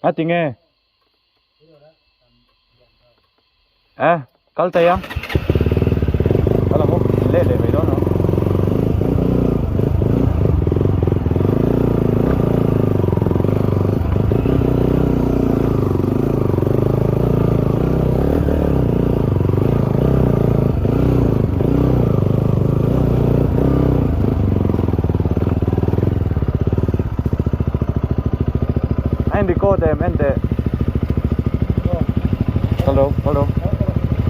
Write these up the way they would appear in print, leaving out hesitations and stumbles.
À tiếng nghe. À, call tay à? Kalau mau lele mấy đó nữa. Anh đi cô để em để. Hello, hello.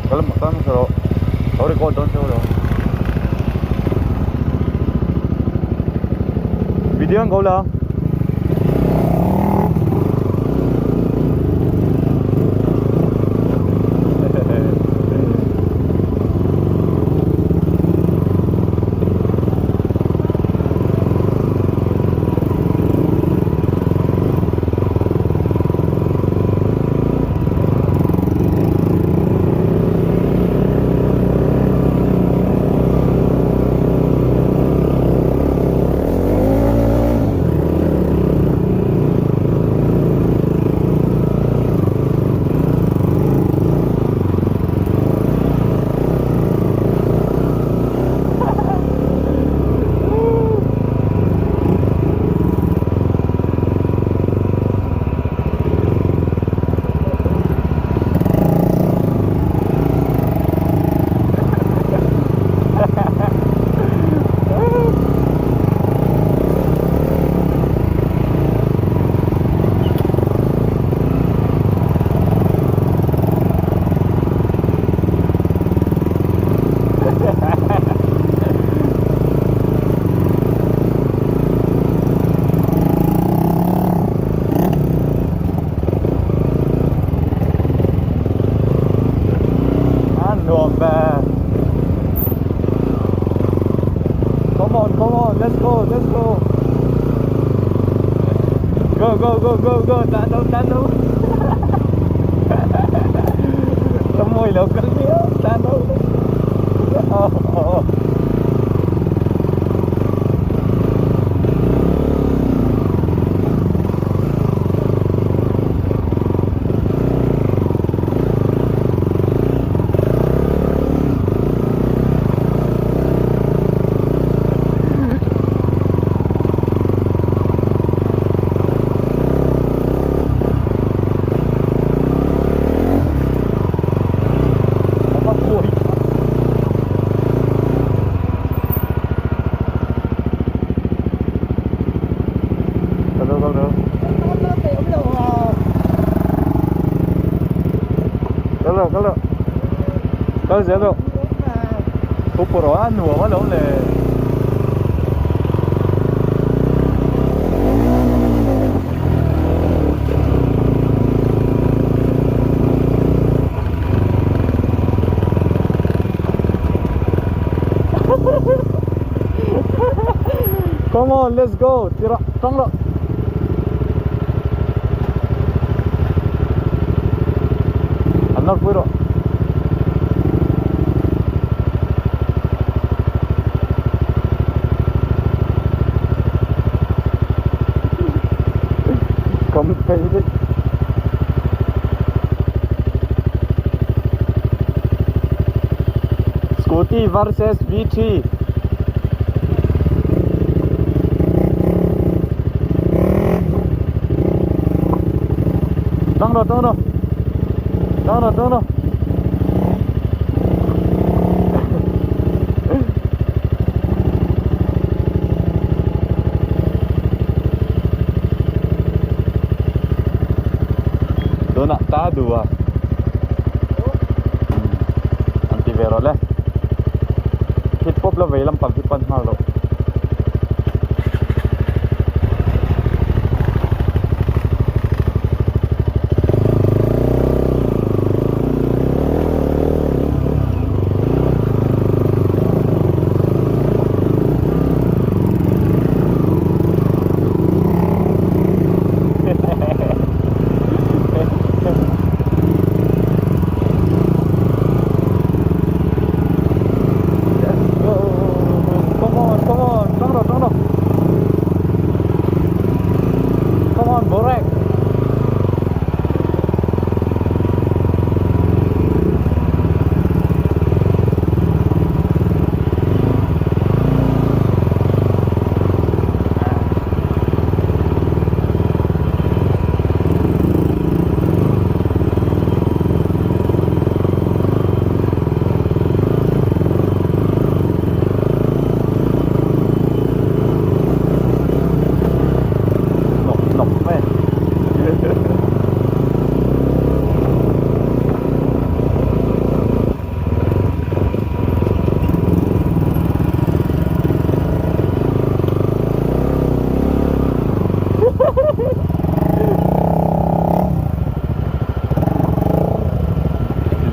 Kalau makan solo. Ahora con don solo. Video ang gola. Let's go, let's go. Go. Tahan daw. Lamoy local niya. Tahan daw. Oh. Kalau saya tu, pupuran dua malam le. Come on, let's go. Tira, tanglo. Anak puro. Complicated. Scooty versus VT. Tunggu. Dona ta dua. Antivero le. Hip hop la velam pagkipan halo. Come on.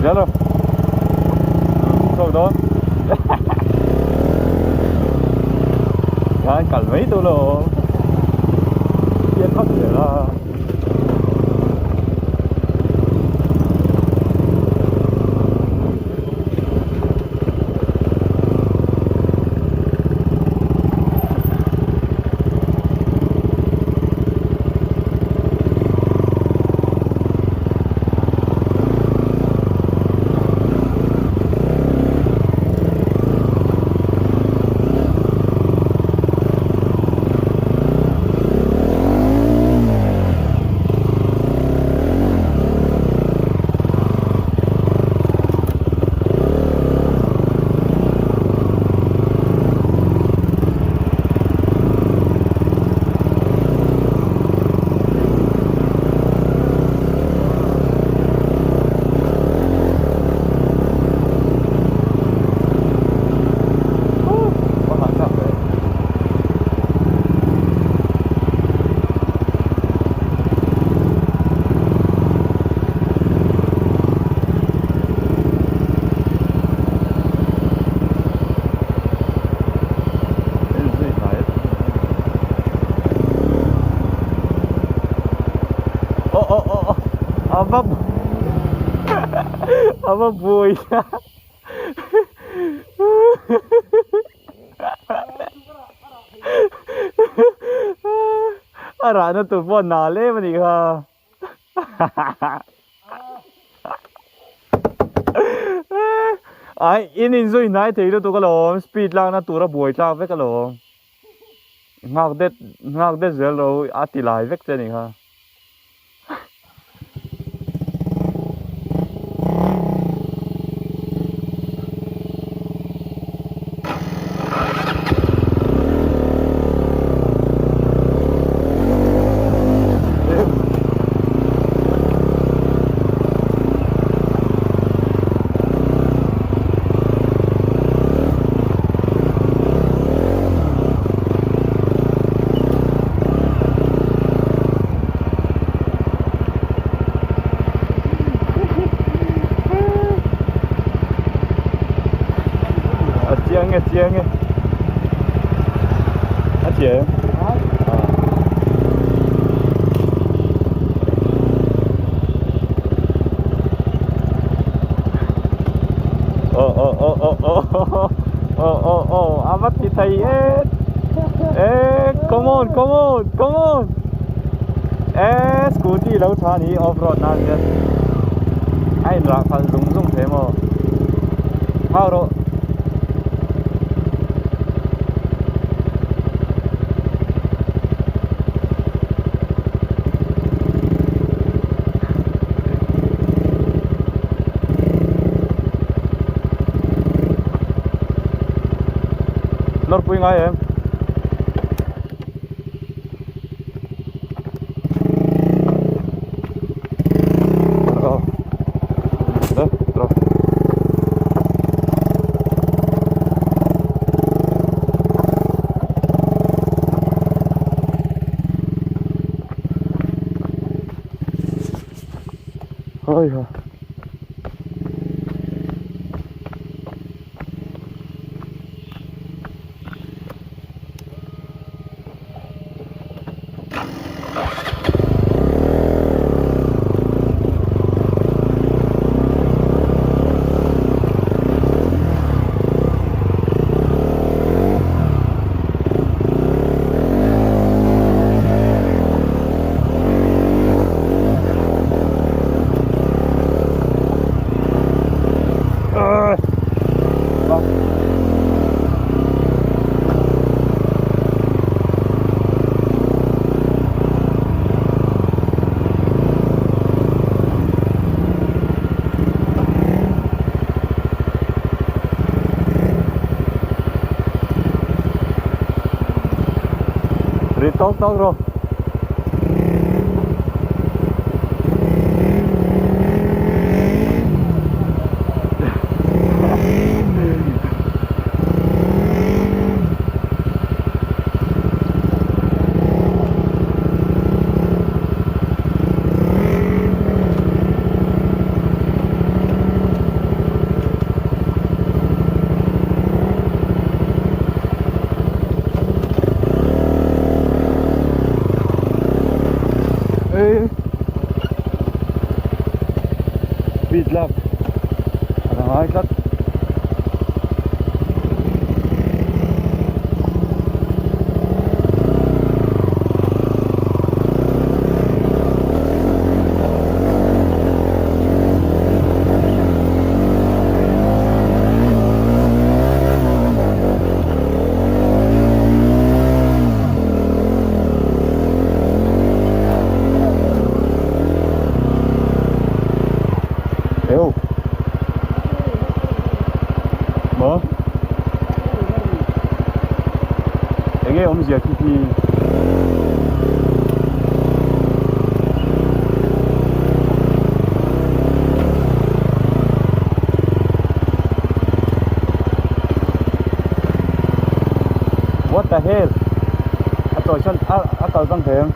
Zello. Zo dan. Ja, calmito lo. Bien fácil la. Apa boy. Ara na tu pon nale mani ka. Ai in zoi nai thei lo tu ka lo speed lang na tu ra boy tla ve ka lo. Ngak det zel ro ati lai vek che ni ha. Chiang nghe hả chị amat thì thầy come on scooty lâu thà ní off road na chứ ai lạc phải dùng thế mà how rồi lor pui ngay em đấy rồi ôi hả tốt rồi Speed lap. Hãy cắt. Eo. Mở. Để nghe ông gì à thì What the hell? Atau chân atau tăng thêm.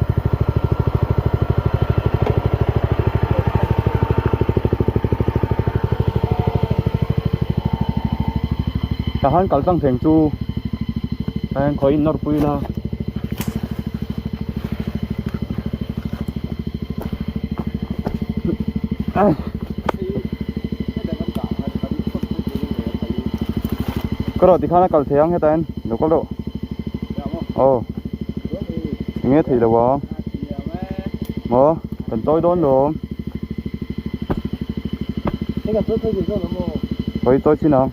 Tahan kalsang theng chu tahan khoi nor pui la có rồi thì khá là cầu thiang hết anh đâu có độ ồ nghe thì đâu không mở cần tôi đón luôn tôi xin nào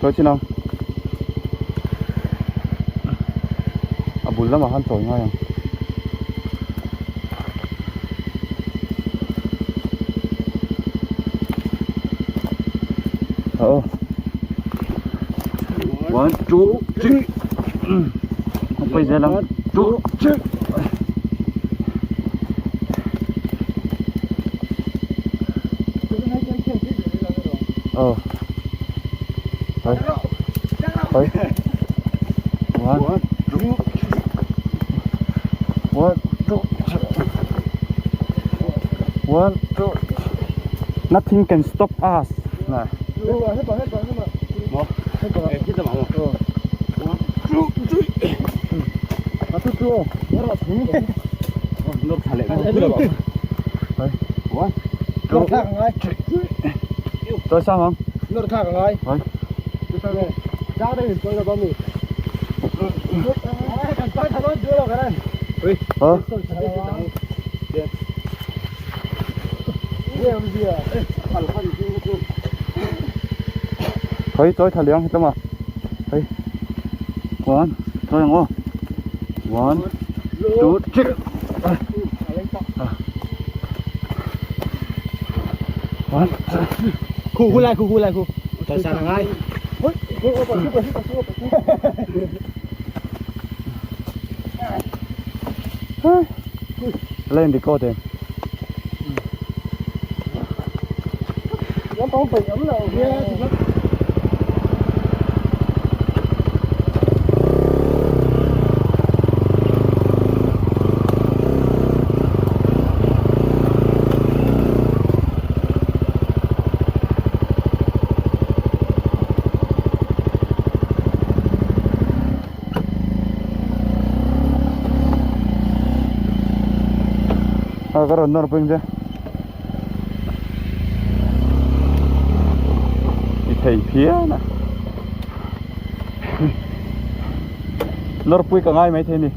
tôi xin nào à buồn lắm mà hắn thổi ngay one two three không phải dễ lắm two three Thôi. Thôi. One, two. One, two. One, two. Nothing can stop us. Này. Một. Hít ra một. One, two, three. Một, two. Nó thả lệ. Thôi. One, two. Tôi sao không? Nó thả cả ngay. Thôi. Ra đây tôi là bao nhiêu? Cần phải thằng nó đưa vào cái này. Ui. Thôi tôi thả liang hết mà. Thôi. One, thôi không? One, two, three. One. Khu lại. Tại sao thằng ai? Lên đi cô tìm. Nó không phải ấm nào. Cái rồi nó bên đây thì thầy phía nè nó bui cả ngay mấy thế này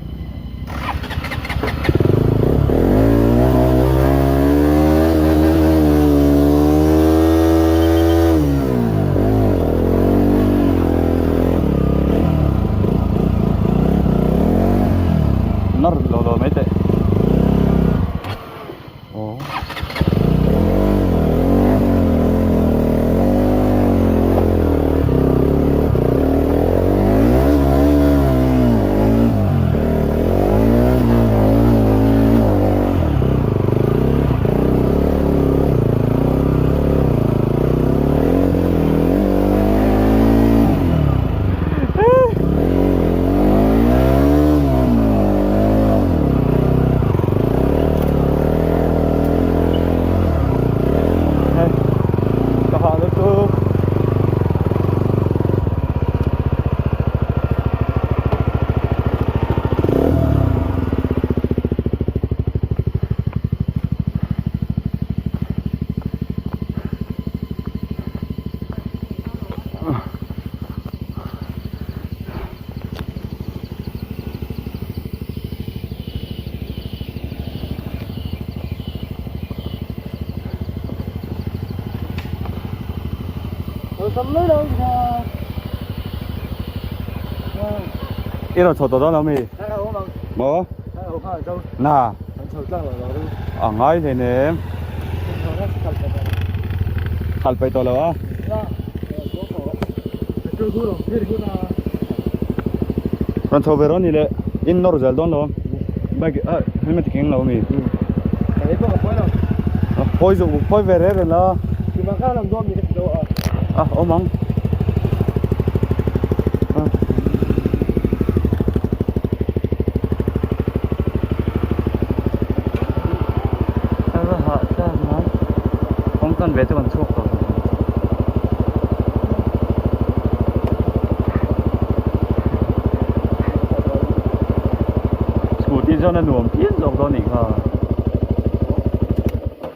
nó lò mấy thế tấm lưới đâu ít là chỗ đó nó mì mỏ nà ngay thế nè khal phải to là con thâu về đó nè lệ in nó rồi đó luôn bag helmet kinh nào mì phôi dụng phôi về đấy rồi là ôm mong không cần về cho con chuột rồi đi cho nó nuông phiến rồi đó nè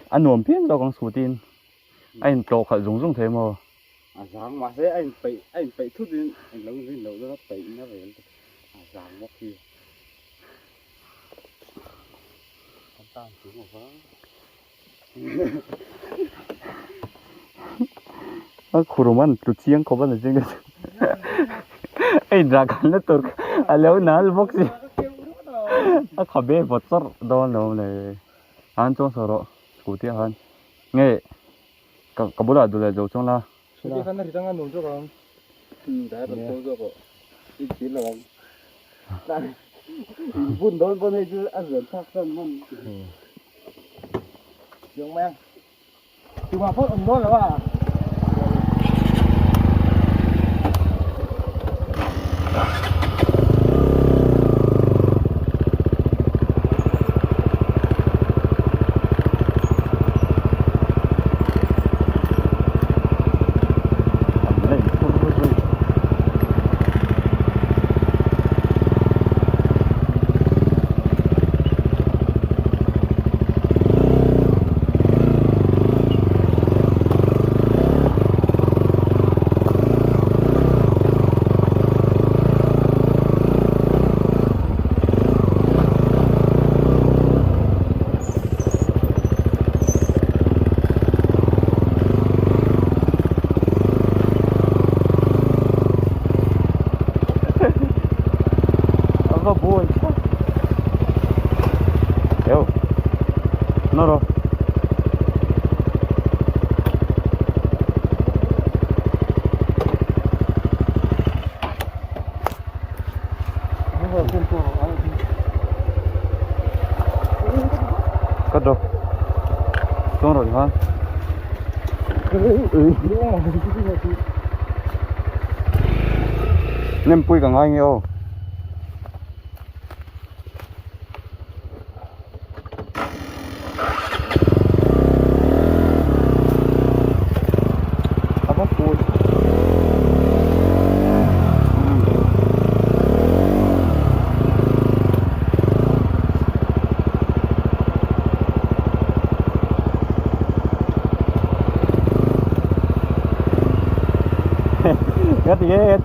anh nuông phiến rồi con sủ tin anh trộn phải dùng thế mà sáng mà thế anh phải thút đi anh lông lên đầu nó phải nó về sáng mất kia con tam xuống một phát khuruman tụt chiang có bao giờ chứ anh ra cái nó tụt alo nal box khó bé vật sор đó nó này anh cho soro cụ thể hơn nghe cả bữa đó là dấu trong là cái khăn này đang ăn nướng cho con đã được cho con đi chín là con vun đốn con này chứ ăn rửa thác sân luôn trường mang từ mà phốt ông đó là ba nó rồi cắt rồi xuống rồi hả nem pui cả ngay nhiều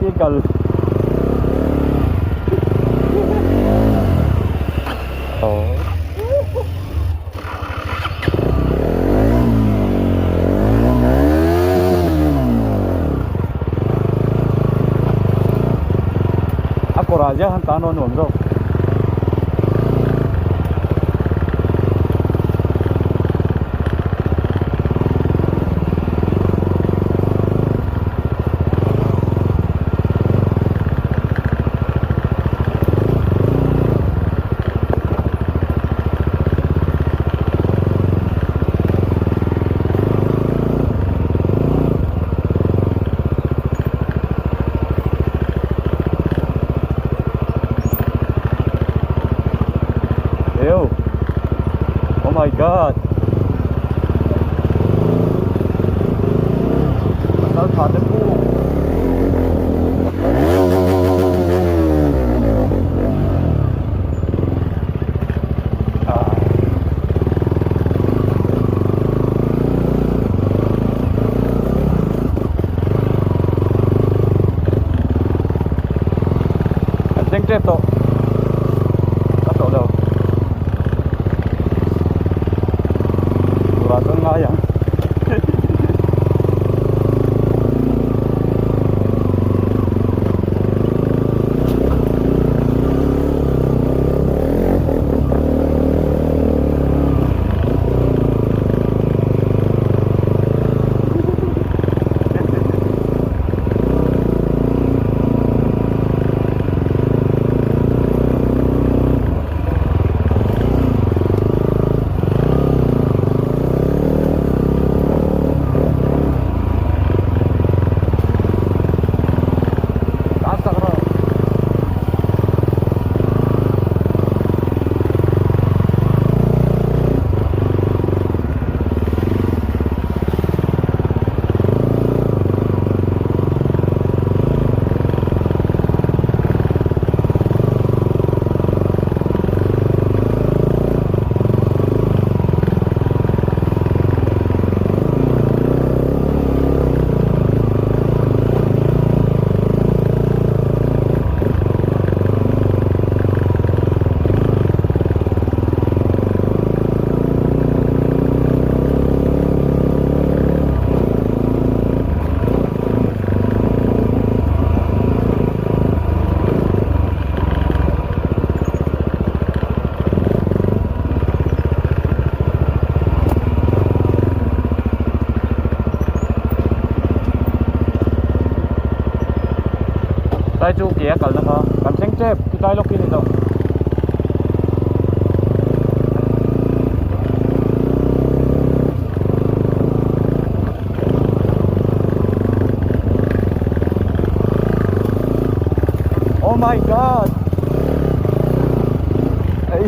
cái cần aku raja hantar non rồi Oh my god. Sao thoát được cô? Anh tiếp tục. Bắt đầu đâu? Tôi ngay vậy chu kia kal na ka kan seng che ki tai lok ki ni to oh my god ấy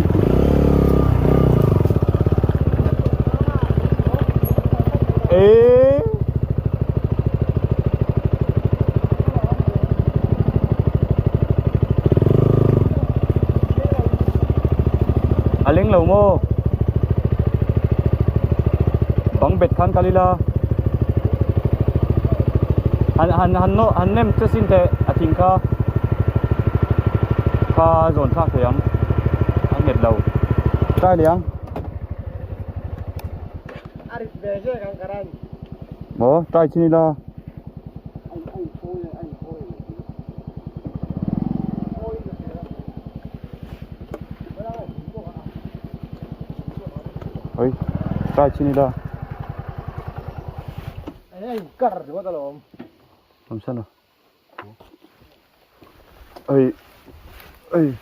ê aling lâu mo bang bet khan kalila han no han nem chu sin te athing kha zon thak thiang anh nhiệt lâu trai liang Aris beje kan karan. bố trai chini la Anh thôi. ơi trai chini la Anh cắt rồi tao lồm. làm sao nào ơi ơi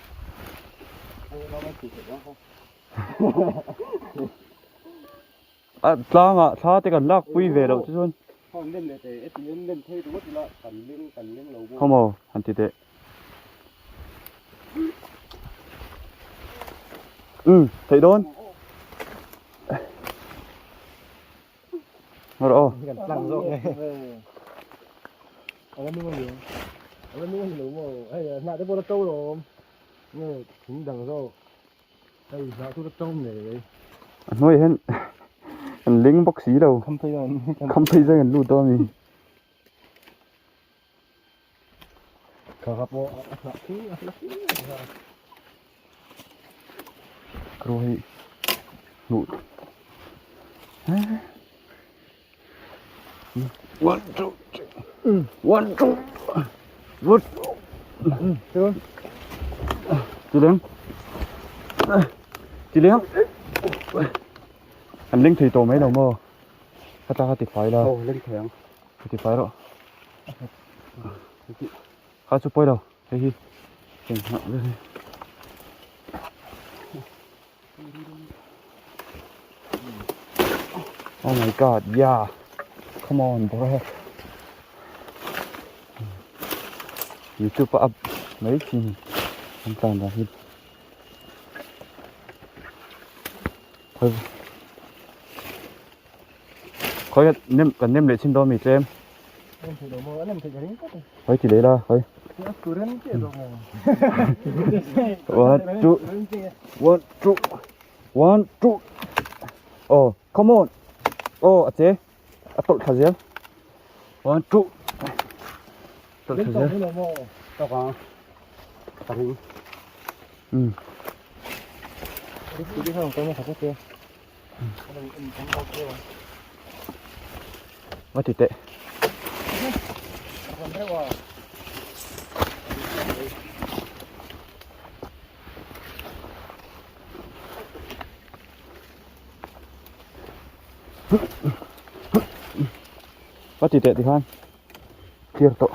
à tlang à tha te kan lak pui ve lo chu chun Không lên để et lên thấy đúng là cần lên lầu vô. không mò han ti te thấy đôn rồi Cần lăng rồi nghe. Ở bên mình ở bên mình lầu mồ. Hay là nãy tôi trâu rồi. Nghe cũng đằng rồi. Đây sao tôi trâu này. anh nói hen anh lính bác sĩ đâu Không thấy đâu. không thấy ra anh lưu to mi Kakak po. rồi lụt one two one two good Được. chị liếng anh lính thì tổ mấy đầu mơ ta thì phải là Ồ, lên thèm. thì phải rồi khá chụp bôi đâu hey hi oh my god yeah come on bro YouTube up mấy chi không toàn là hết thôi khói cần nem để xin đo mì cho em Em thì đồ mơ em thì cái đấy. khói thì đấy là khói Cứ đến kia rồi. one two oh come on oh ache atol khazia one two atol Lên khazia tổng đồ mơ. Tao có. Tao đi. Đi không tôi mới phải kia. mất thì tệ Còn thế vào. mất thì tệ thì khoan clear to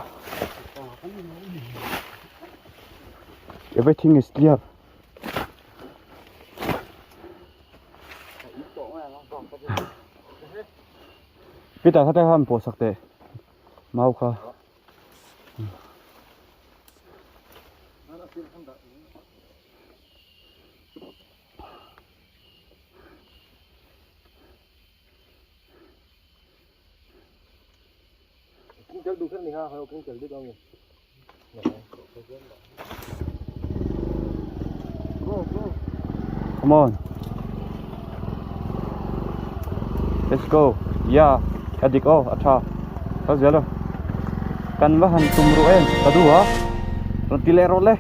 everything is clear biết ta thấy ham bộ sắc tệ mau kha Kinh chất đủ thân thì ha, hay kinh chất đi đâu nhỉ? Go. come on let's go yeah adik oh acha tao giờ đâu kan bahan tumru em tadu ha tilero le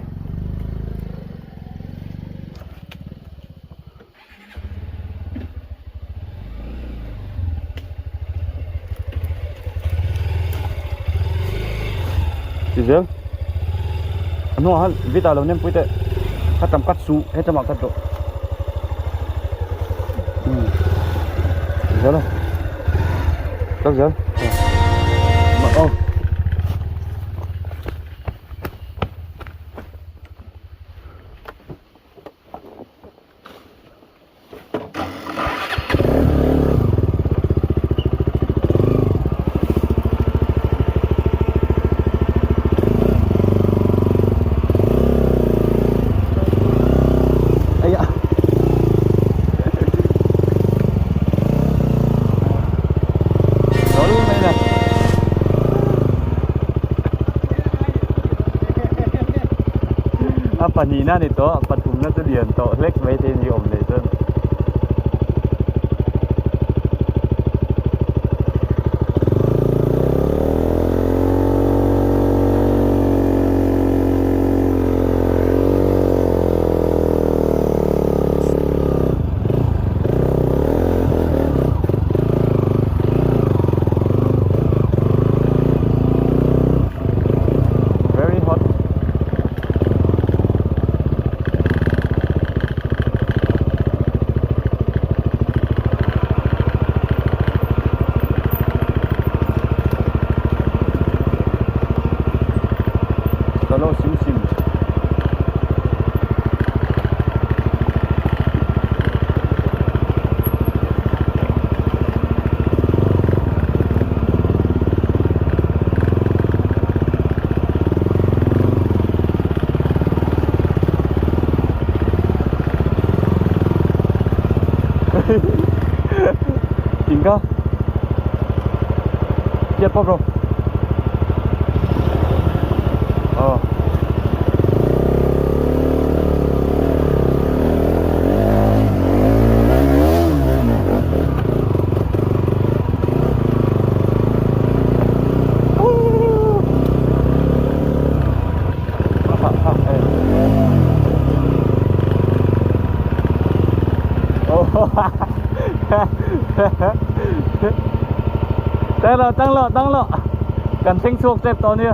Dizel no hal vita lo nem puite katam katsu eta ma katdo Dizel tao giờ mà ô kanina nito patum na to diyan to lek may tin yung nito. Kalau sim-sim tinggal siap apa bro? Oh tăng lộ cần sinh suộc xếp to nữa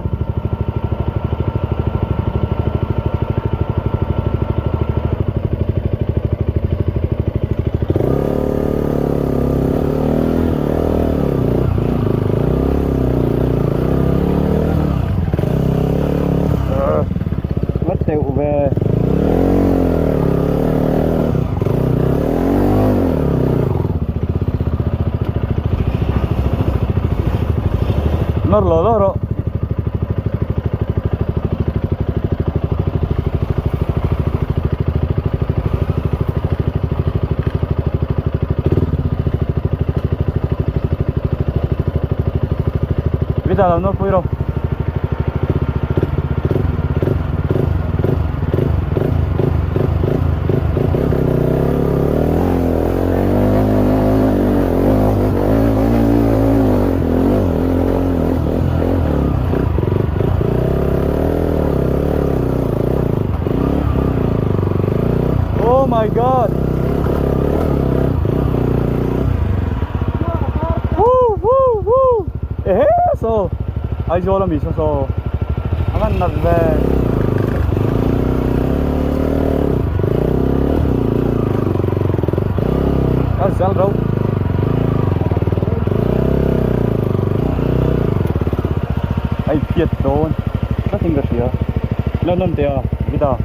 mất tiệu về loro vida la no puedo Oh my god. Woo. So ai vô là mình so. Akan nag về. Sao đâu? Ai piệt đồn. Nó tinggal dia. Lên dia. Kita.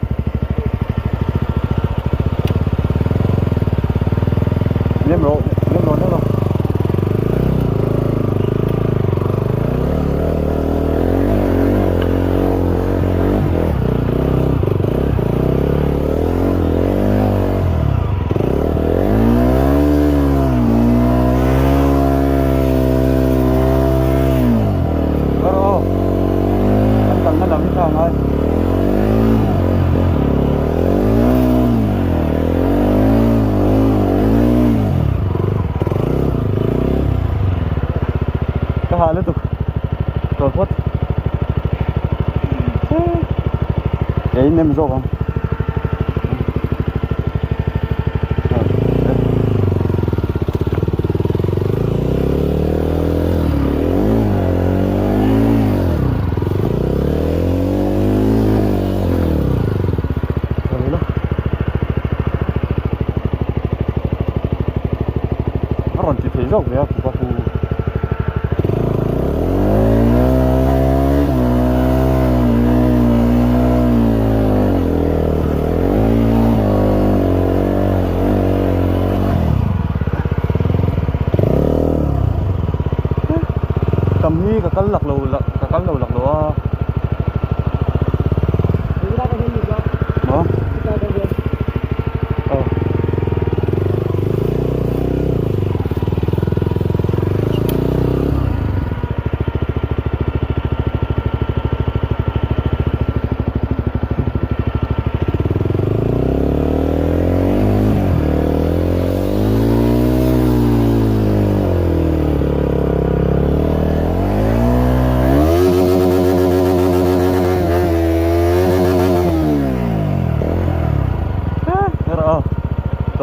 Liêm rộ nữa rồi. Bro, anh cần nó làm cái sao thôi. Halo tuh robot ya ini mesok kan orang di Facebook ya buka tầm hi cả cân lạc lầu lạc đó đó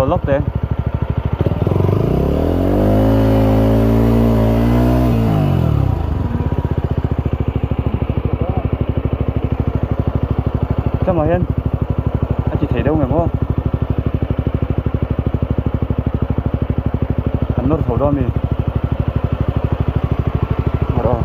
lốc thế sao mà Hiên anh chỉ thấy đâu người không anh nốt thầu đó mi rồi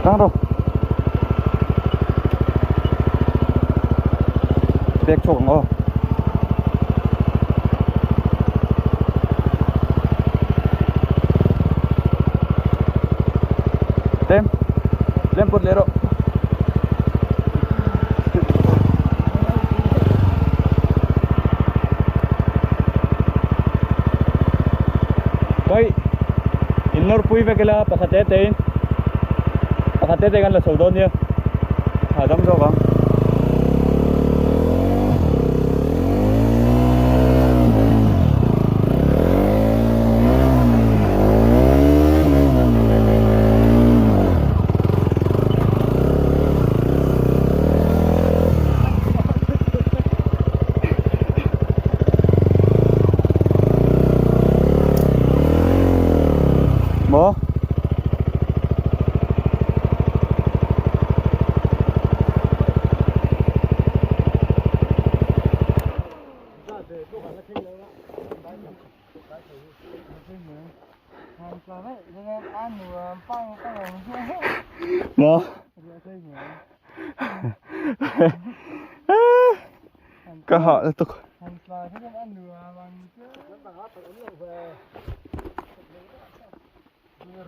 căng đâu tiếc chỗ ngô tem lem put lero koi innor pui vekela pakate kan la sodon ya hadam do bang mo mo cả họ tục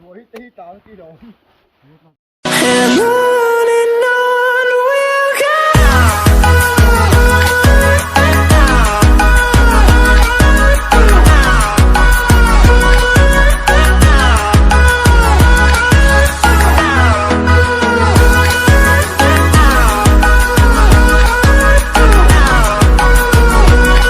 rồi tí tao cái đồ